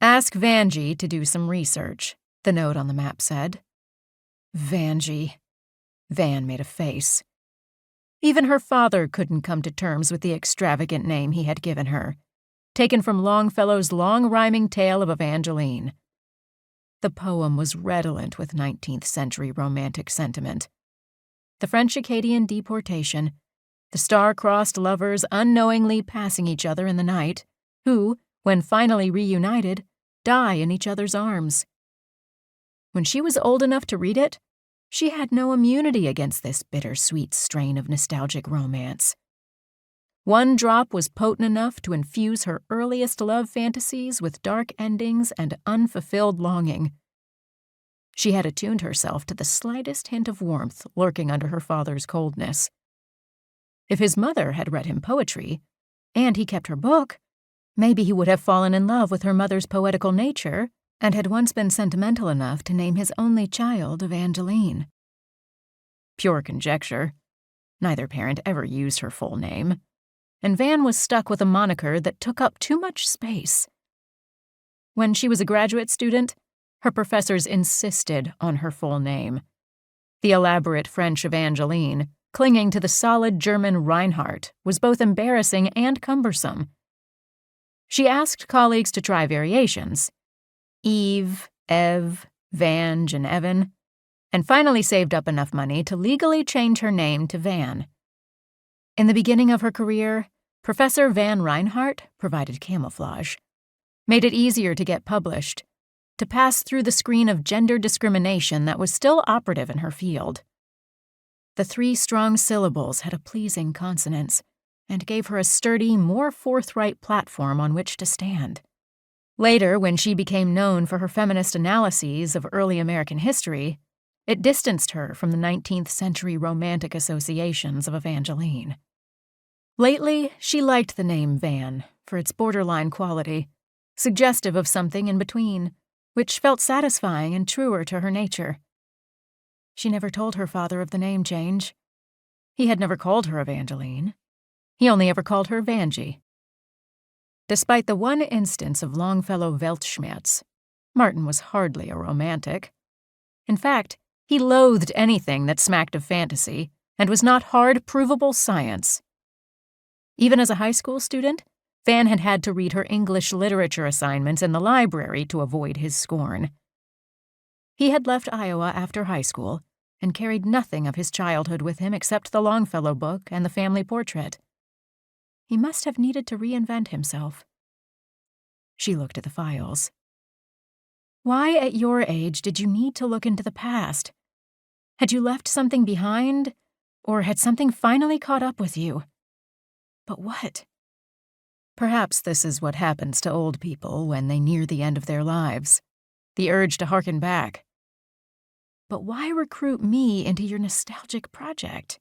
Ask Vanjie to do some research, the note on the map said. Vanjie. Van made a face. Even her father couldn't come to terms with the extravagant name he had given her, taken from Longfellow's long-rhyming tale of Evangeline. The poem was redolent with 19th century romantic sentiment. The French-Acadian deportation, the star-crossed lovers unknowingly passing each other in the night, who, when finally reunited, die in each other's arms. When she was old enough to read it, she had no immunity against this bittersweet strain of nostalgic romance. One drop was potent enough to infuse her earliest love fantasies with dark endings and unfulfilled longing. She had attuned herself to the slightest hint of warmth lurking under her father's coldness. If his mother had read him poetry, and he kept her book, maybe he would have fallen in love with her mother's poetical nature and had once been sentimental enough to name his only child Evangeline. Pure conjecture. Neither parent ever used her full name, and Van was stuck with a moniker that took up too much space. When she was a graduate student, her professors insisted on her full name. The elaborate French Evangeline, clinging to the solid German Reinhardt, was both embarrassing and cumbersome. She asked colleagues to try variations: Eve, Ev, Vange, and Evan, and finally saved up enough money to legally change her name to Van. In the beginning of her career, Professor Van Reinhardt provided camouflage, made it easier to get published, to pass through the screen of gender discrimination that was still operative in her field. The 3 strong syllables had a pleasing consonance and gave her a sturdy, more forthright platform on which to stand. Later, when she became known for her feminist analyses of early American history, it distanced her from the 19th century romantic associations of Evangeline. Lately, she liked the name Van for its borderline quality, suggestive of something in between, which felt satisfying and truer to her nature. She never told her father of the name change. He had never called her Evangeline. He only ever called her Vanjie. Despite the one instance of Longfellow Weltschmerz, Martin was hardly a romantic. In fact, he loathed anything that smacked of fantasy and was not hard, provable science. Even as a high school student, Van had had to read her English literature assignments in the library to avoid his scorn. He had left Iowa after high school and carried nothing of his childhood with him except the Longfellow book and the family portrait. He must have needed to reinvent himself. She looked at the files. Why, at your age, did you need to look into the past? Had you left something behind, or had something finally caught up with you? But what? Perhaps this is what happens to old people when they near the end of their lives, the urge to harken back. But why recruit me into your nostalgic project?